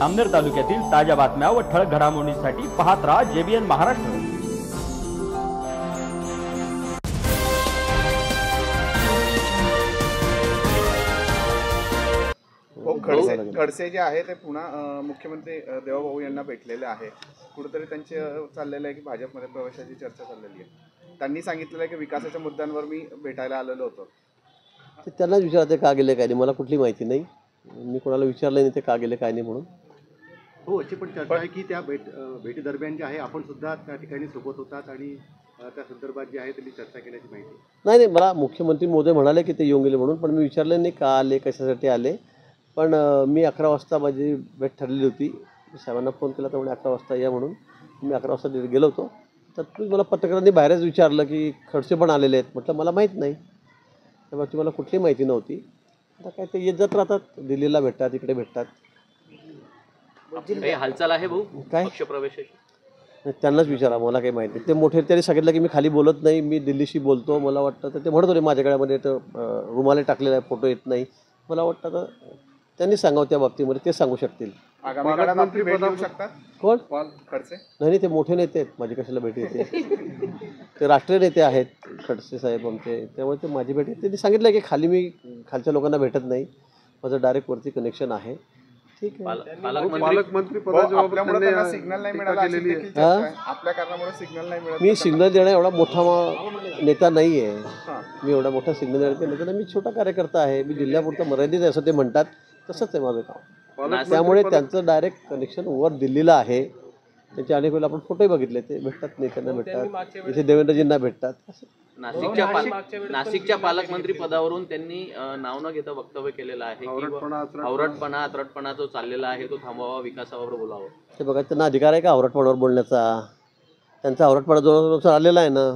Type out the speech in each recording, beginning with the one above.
अमनेर तालुक्यातील ताज्या बातम्या व ठळक घडामोडींसाठी पाहत राहा JBN महाराष्ट्र। खडसे जे आहे ते पुन्हा मुख्यमंत्री देवाभाऊ यांना भेटलेले आहे। कुठेतरी त्यांचे चाललेलं आहे की भाजपमध्ये प्रवेशाची चर्चा चाललेली आहे। त्यांनी सांगितलेलं आहे की विकासाच्या मुद्द्यांवर मी भेटायला आलेलो होतो। ते त्यांनाच विचारते का गेले काय नाही, मला कुठली माहिती नाही। मी कोणाला विचारलं नाही ते का गेले काय नाही म्हणून। हो, अशी पण चर्चा आहे की त्या भेटी दरम्यान जे आहे आपण सुद्धा त्या ठिकाणी सोबत होतात आणि त्या संदर्भात जे आहे त्यांनी चर्चा केल्याची माहिती नाही। मला मुख्यमंत्री महोदय म्हणाले की ते येऊन गेले म्हणून, पण मी विचारलं नाही का आले, कशासाठी आले। पण मी 11 वाजता माझी भेट ठरलेली होती। साहेबांना फोन केला तर म्हणे 11 वाजता या म्हणून। मी 11 वाजता गेलो होतो। तर मला पत्रकारांनी बाहेरच विचारलं की खडसे पण आलेले आहेत। म्हटलं मला माहीत नाही, त्यामुळे मला कुठली माहिती नव्हती। आता काय ते येत जात राहतात, दिल्लीला भेटतात, इकडे भेटतात। हालचाल आहे भाऊ काय पक्षप्रवेशाची? त्यांनाच विचारा, मला काही माहिती नाही। ते मोठे त्यांनी सांगितलं की मी खाली बोलत नाही, मी दिल्लीशी बोलतो। मला वाटतं तर ते म्हणत होते माझ्या गळ्यामध्ये तर रुमाले टाकलेला आहे, फोटो येत नाही। मला वाटतं तर त्यांनी सांगावं त्या बाबतीमध्ये, ते सांगू शकतील। आगामी काळात आपली भेट घेऊ शकतात कोण? खडसे नाही, ते मोठे नेते आहेत, माझी कशाला भेट येते। ते राष्ट्रीय नेते आहेत खडसे साहेब आमचे, त्यामुळे ते माझी भेट येते। त्यांनी सांगितलं की खाली मी खालच्या लोकांना भेटत नाही, माझं डायरेक्ट वरती कनेक्शन आहे। ठीक आहे, पालकमंत्री आपल्यामुळे त्यांना सिग्नल नाही मिळाला, आपल्या कारणामुळे सिग्नल नाही मिळाला। मी सिग्नल देणं एवढा मोठा नेता नाही आहे। मी एवढा मोठा सिग्नल देण्याचा नेता नाही, मी छोटा कार्यकर्ता आहे। मी जिल्ह्यापुरता मर्यादित आहे असं ते म्हणतात, तसंच आहे माझं काम। त्यामुळे त्यांचं डायरेक्ट कनेक्शन वर दिल्लीला आहे। त्याचे अनेक वेळेला आपण फोटोही बघितले, ते भेटतात, नेत्यांना भेटतात, इथे देवेंद्रजींना भेटतात। नाशिकच्या पालकमंत्री पदावरून त्यांनी नाव न घेता वक्तव्य केलेलं आहे की आवरटपणा जो चाललेला आहे तो थांबवावा, विकासावर बोलावं। ते बघा, त्यांना अधिकार आहे का आवरटपणावर बोलण्याचा? त्यांचा आवरटपणा जो चाललेला आहे ना,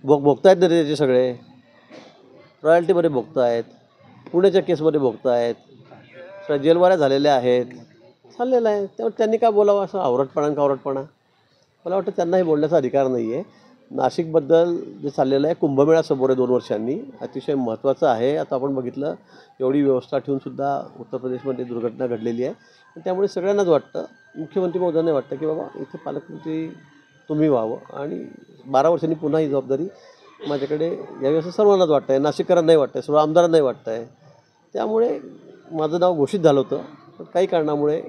भोगतायत ना त्याचे सगळे, रॉयल्टीमध्ये भोगतायत, पुण्याच्या केसमध्ये भोगतायत, सगळ्या जेलवाऱ्या झालेल्या आहेत, चाललेलं आहे। त्यामुळे त्यांनी काय बोलावं असं आवरटपणा? मला वाटतं त्यांनाही बोलण्याचा अधिकार नाही आहे। नाशिकबद्दल जे चाललेलं आहे, कुंभमेळा समोर आहे 2 वर्षांनी, अतिशय महत्त्वाचं आहे। आता आपण बघितलं एवढी व्यवस्था ठेवूनसुद्धा उत्तर प्रदेशमध्ये दुर्घटना घडलेली आहे। त्यामुळे सगळ्यांनाच वाटतं, मुख्यमंत्री महोदयांना वाटतं की बाबा इथे पालकमंत्री तुम्ही व्हावं आणि 12 वर्षांनी पुन्हा ही जबाबदारी माझ्याकडे यावी असं सर्वांनाच वाटतं आहे। नाशिककरांनाही नाही वाटतं आहे, सर्व आमदारांनाही वाटतं आहे। त्यामुळे माझं नाव घोषित झालं होतं, पण काही कारणामुळे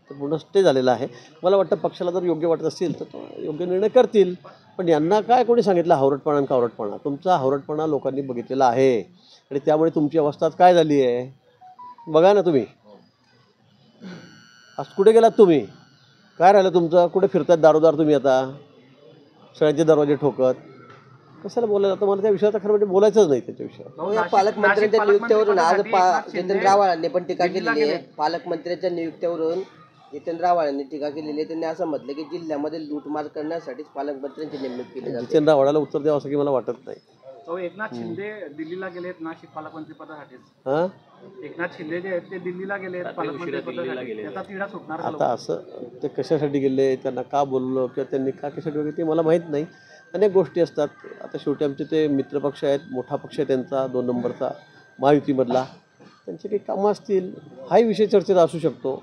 ते पूर्ण स्टे झालेलं आहे। मला वाटतं पक्षाला जर योग्य वाटत असेल तर तो योग्य निर्णय करतील। पण यांना काय कोणी सांगितलं हावरटपणा? तुमचा हावरटपणा लोकांनी बघितलेला आहे आणि त्यामुळे तुमची अवस्था काय झाली आहे बघा ना तुम्ही। आज कुठे गेलात तुम्ही? काय राहिलं तुमचं? कुठे फिरतात दारोदार तुम्ही आता, सगळ्यांचे दरवाजे ठोकत? कशाला बोलायला जातं? मला त्या विषयात खरं म्हणजे बोलायचंच नाही त्याच्या विषयावर। पालकमंत्र्यांच्या नियुक्तीवरून आज जितेंद्र आव्हाडांनी पण टीका केलेली आहे। पालकमंत्र्यांच्या नियुक्तीवरून जितेंद्र आव्हाडांनी टीका केलेली आहे। त्यांनी असं म्हटलं की जिल्ह्यामध्ये लूटमार करण्यासाठीच पालकमंत्र्यांची नेमणूक केली जाते। जितेंद्र आव्हाडाला उत्तर द्यावं असं की मला वाटत नाही। एकनाथ शिंदे दिल्लीला गेलेत नाशिक पालकमंत्री पदासाठी। एकनाथ शिंदे जे आहेत ते दिल्लीला गेलेत पालकमंत्री पदासाठी, त्याचा तिढा सुटणार का? आता असं ते कशासाठी गेले, त्यांना का बोललो किंवा त्यांनी का कशासाठी वगैरे ते मला माहीत नाही। अनेक गोष्टी असतात। आता शेवटी आमचे ते मित्रपक्ष आहेत, मोठा पक्ष आहे त्यांचा 2 नंबरचा महायुतीमधला, त्यांचे काही कामं असतील, हाही विषय चर्चेत असू शकतो।